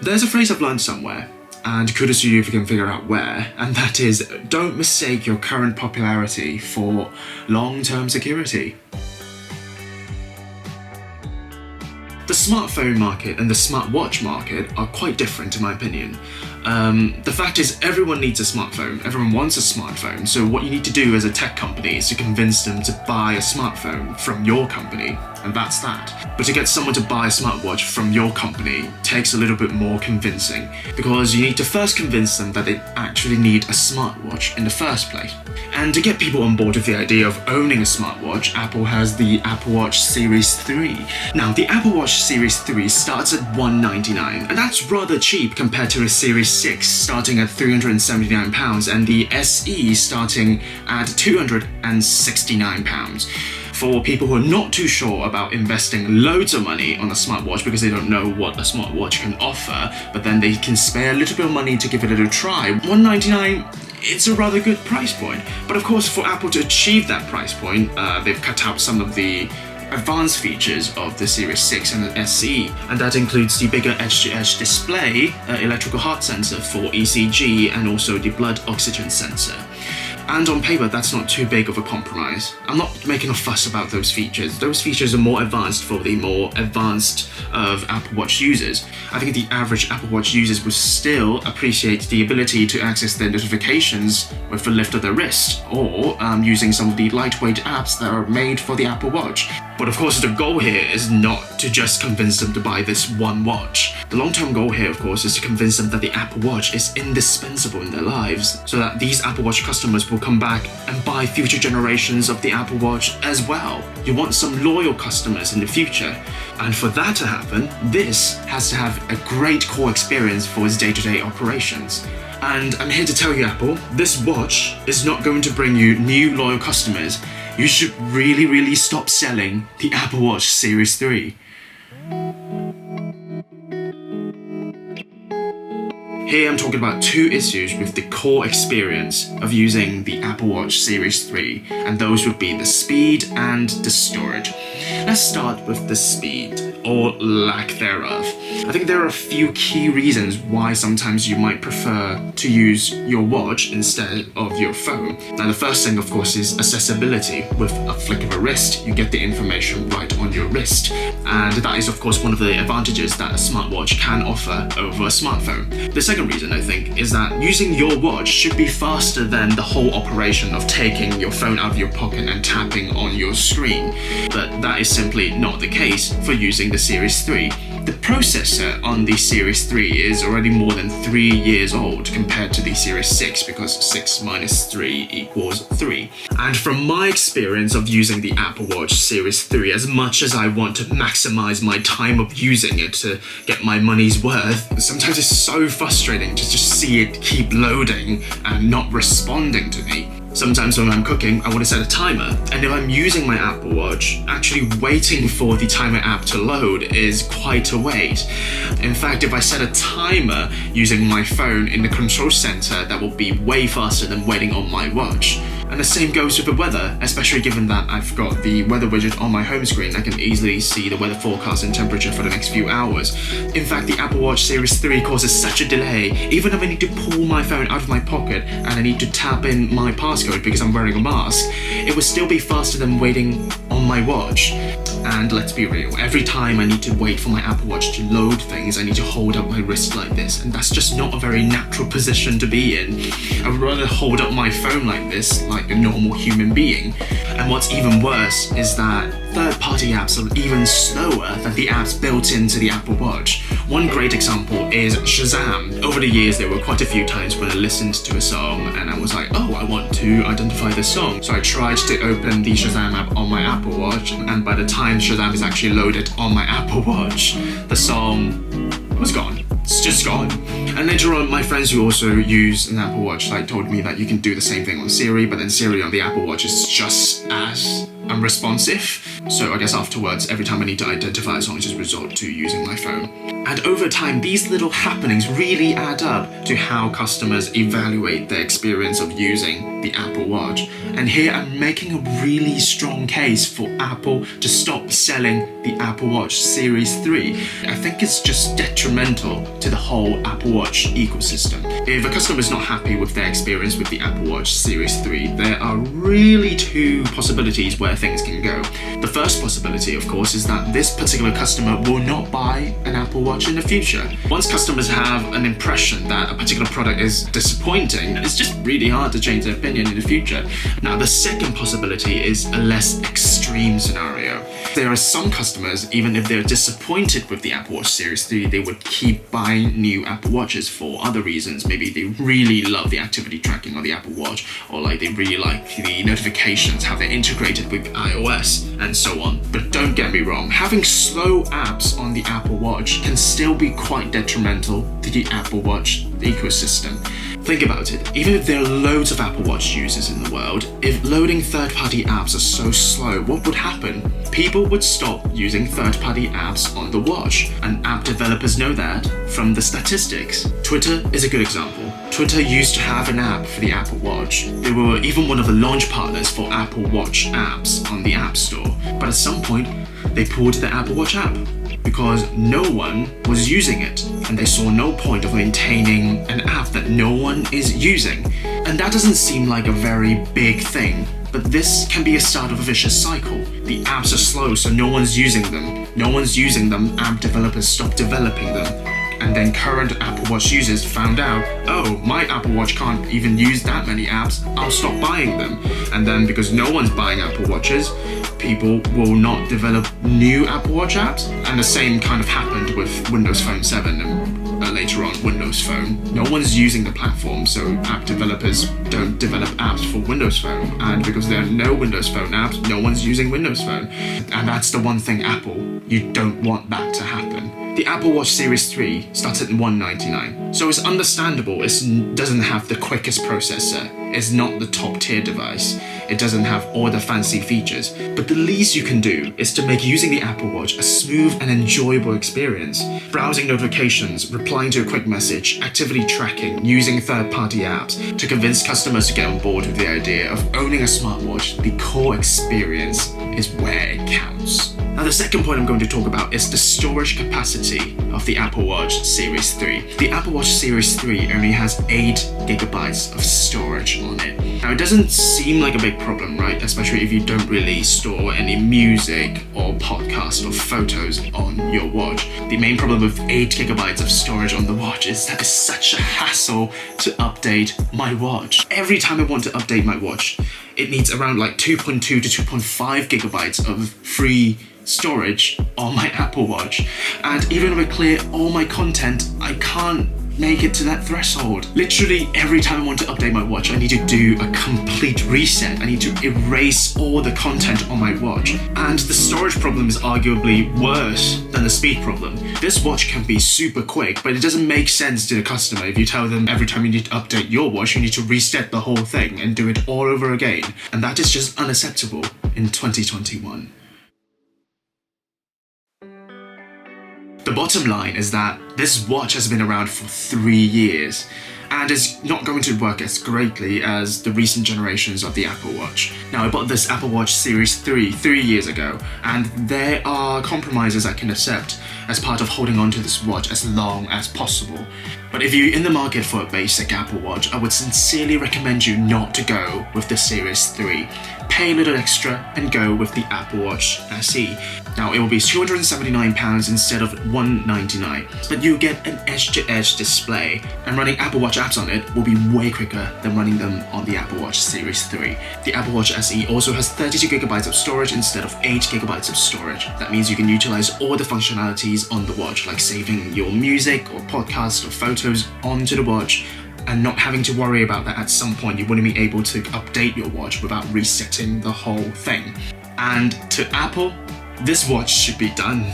There's a phrase I've learned somewhere, and kudos to you if you can figure out where, and that is, don't mistake your current popularity for long-term security. The smartphone market and the smartwatch market are quite different in my opinion. The fact is, everyone needs a smartphone, everyone wants a smartphone, so what you need to do as a tech company is to convince them to buy a smartphone from your company, and that's that. But to get someone to buy a smartwatch from your company takes a little bit more convincing, because you need to first convince them that they actually need a smartwatch in the first place. And to get people on board with the idea of owning a smartwatch, Apple has the Apple Watch Series 3. Now, the Apple Watch Series 3 starts at $199, and that's rather cheap compared to a Series 6 starting at £379 and the SE starting at £269. For people who are not too sure about investing loads of money on a smartwatch because they don't know what a smartwatch can offer, but then they can spare a little bit of money to give it a little try, $199, it's a rather good price point. But of course, for Apple to achieve that price point, they've cut out some of the advanced features of the Series 6 and the SE, and that includes the bigger edge-to-edge display, electrical heart sensor for ECG, and also the blood oxygen sensor. And on paper, that's not too big of a compromise. I'm not making a fuss about those features. Those features are more advanced for the more advanced of Apple Watch users. I think the average Apple Watch users will still appreciate the ability to access their notifications with the lift of their wrist, or using some of the lightweight apps that are made for the Apple Watch. But of course, the goal here is not to just convince them to buy this one watch. The long-term goal here, of course, is to convince them that the Apple Watch is indispensable in their lives, so that these Apple Watch customers will come back and buy future generations of the Apple Watch as well. You want some loyal customers in the future. And for that to happen, this has to have a great core experience for its day-to-day operations. And I'm here to tell you, Apple, this watch is not going to bring you new loyal customers. You should really stop selling the Apple Watch Series 3. Here I'm talking about two issues with the core experience of using the Apple Watch Series 3, and those would be the speed and the storage. Let's start with the speed, or lack thereof. I think there are a few key reasons why sometimes you might prefer to use your watch instead of your phone. Now, the first thing, of course, is accessibility. With a flick of a wrist, you get the information right on your wrist. And that is, of course, one of the advantages that a smartwatch can offer over a smartphone. The second reason, I think, is that using your watch should be faster than the whole operation of taking your phone out of your pocket and tapping on your screen. But that is simply not the case for using the Series 3. The processor on the Series 3 is already more than 3 years old compared to the Series 6, because 6 minus 3 equals 3. And from my experience of using the Apple Watch Series 3, as much as I want to maximize my time of using it to get my money's worth, sometimes it's so frustrating to just see it keep loading and not responding to me. Sometimes when I'm cooking, I want to set a timer, and if I'm using my Apple Watch, actually waiting for the timer app to load is quite a wait. In fact, if I set a timer using my phone in the control center, that will be way faster than waiting on my watch. And the same goes with the weather, especially given that I've got the weather widget on my home screen. I can easily see the weather forecast and temperature for the next few hours. In fact, the Apple Watch Series 3 causes such a delay, even if I need to pull my phone out of my pocket and I need to tap in my passcode because I'm wearing a mask, it would still be faster than waiting on my watch. And let's be real, every time I need to wait for my Apple Watch to load things, I need to hold up my wrist like this, and that's just not a very natural position to be in. I would rather hold up my phone like this, like a normal human being. And what's even worse is that third-party apps are even slower than the apps built into the Apple Watch. One great example is Shazam. Over the years, there were quite a few times when I listened to a song and I was like, oh, I want to identify this song. So I tried to open the Shazam app on my Apple Watch, and by the time Shazam is actually loaded on my Apple Watch, the song was gone. It's just gone. And later on, my friends who also use an Apple Watch told me that you can do the same thing on Siri, but then Siri on the Apple Watch is just as unresponsive. So I guess afterwards, every time I need to identify a song, I just resort to using my phone. And over time, these little happenings really add up to how customers evaluate their experience of using the Apple Watch. And here I'm making a really strong case for Apple to stop selling the Apple Watch Series 3. I think it's just detrimental to the whole Apple Watch ecosystem. If a customer is not happy with their experience with the Apple Watch Series 3, there are really two possibilities where things can go. The first possibility, of course, is that this particular customer will not buy an Apple Watch in the future. Once customers have an impression that a particular product is disappointing, it's just really hard to change their opinion in the future. Now, the second possibility is a less extreme scenario. There are some customers, even if they're disappointed with the Apple Watch Series 3, they would keep buying new Apple Watches for other reasons. Maybe they really love the activity tracking on the Apple Watch, or like they really like the notifications, how they're integrated with iOS, and so on. But don't get me wrong, having slow apps on the Apple Watch can still be quite detrimental to the Apple Watch ecosystem. Think about it, even if there are loads of Apple Watch users in the world, if loading third-party apps are so slow, what would happen? People would stop using third-party apps on the watch, and app developers know that from the statistics. Twitter is a good example. Twitter used to have an app for the Apple Watch. They were even one of the launch partners for Apple Watch apps on the App Store. But at some point, they pulled the Apple Watch app because no one was using it, and they saw no point of maintaining an app that no one is using. And that doesn't seem like a very big thing, but this can be a start of a vicious cycle. The apps are slow, so no one's using them. No one's using them, app developers stop developing them. And then current Apple Watch users found out, oh, my Apple Watch can't even use that many apps, I'll stop buying them. And then because no one's buying Apple Watches, people will not develop new Apple Watch apps. And the same kind of happened with Windows Phone 7 and later on Windows Phone. No one's using the platform, so app developers don't develop apps for Windows Phone. And because there are no Windows Phone apps, no one's using Windows Phone. And that's the one thing Apple, you don't want that to happen. The Apple Watch Series 3 started in $199, so it's understandable it doesn't have the quickest processor, it's not the top tier device, it doesn't have all the fancy features, but the least you can do is to make using the Apple Watch a smooth and enjoyable experience. Browsing notifications, replying to a quick message, activity tracking, using third-party apps to convince customers to get on board with the idea of owning a smartwatch, the core experience is where it counts. Now, the second point I'm going to talk about is the storage capacity of the Apple Watch Series 3. The Apple Watch Series 3 only has 8GB of storage on it. Now, it doesn't seem like a big problem, right? Especially if you don't really store any music or podcasts or photos on your watch. The main problem with 8GB of storage on the watch is that it's such a hassle to update my watch. Every time I want to update my watch, it needs around like 2.2 to 2.5GB of free storage on my Apple Watch. And even if I clear all my content, I can't make it to that threshold. Literally every time I want to update my watch, I need to do a complete reset. I need to erase all the content on my watch. And the storage problem is arguably worse than the speed problem. This watch can be super quick, but it doesn't make sense to the customer if you tell them every time you need to update your watch, you need to reset the whole thing and do it all over again. And that is just unacceptable in 2021. The bottom line is that this watch has been around for 3 years and is not going to work as greatly as the recent generations of the Apple Watch. Now, I bought this Apple Watch Series 3 years ago, and there are compromises I can accept as part of holding on to this watch as long as possible. But if you're in the market for a basic Apple Watch, I would sincerely recommend you not to go with the Series 3. Pay a little extra and go with the Apple Watch SE. Now, it will be £279 instead of $199, but you get an edge-to-edge display, and running Apple Watch apps on it will be way quicker than running them on the Apple Watch Series 3. The Apple Watch SE also has 32GB of storage instead of 8GB of storage. That means you can utilize all the functionalities on the watch, like saving your music or podcasts or photos onto the watch, and not having to worry about that at some point you wouldn't be able to update your watch without resetting the whole thing. And to Apple, this watch should be done.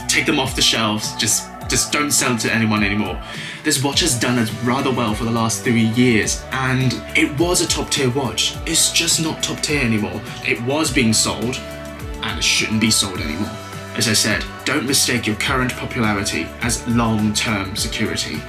Take them off the shelves, just don't sell it to anyone anymore. This watch has done it rather well for the last 3 years, and it was a top tier watch. It's just not top tier anymore. It was being sold, and it shouldn't be sold anymore. As I said, don't mistake your current popularity as long-term security.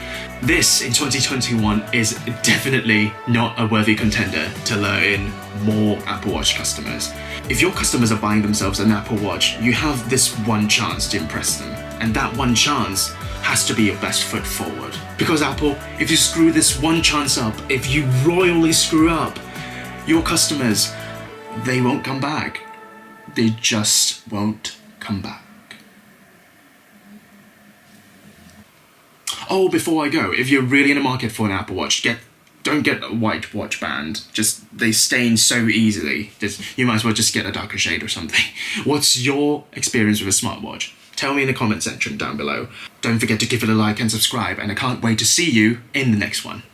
This, in 2021, is definitely not a worthy contender to lure in more Apple Watch customers. If your customers are buying themselves an Apple Watch, you have this one chance to impress them. And that one chance has to be your best foot forward. Because Apple, if you screw this one chance up, if you royally screw up, your customers, they won't come back. They just won't come back. Oh, before I go, if you're really in the market for an Apple Watch, don't get a white watch band. They stain so easily. You might as well just get a darker shade or something. What's your experience with a smartwatch? Tell me in the comment section down below. Don't forget to give it a like and subscribe, and I can't wait to see you in the next one.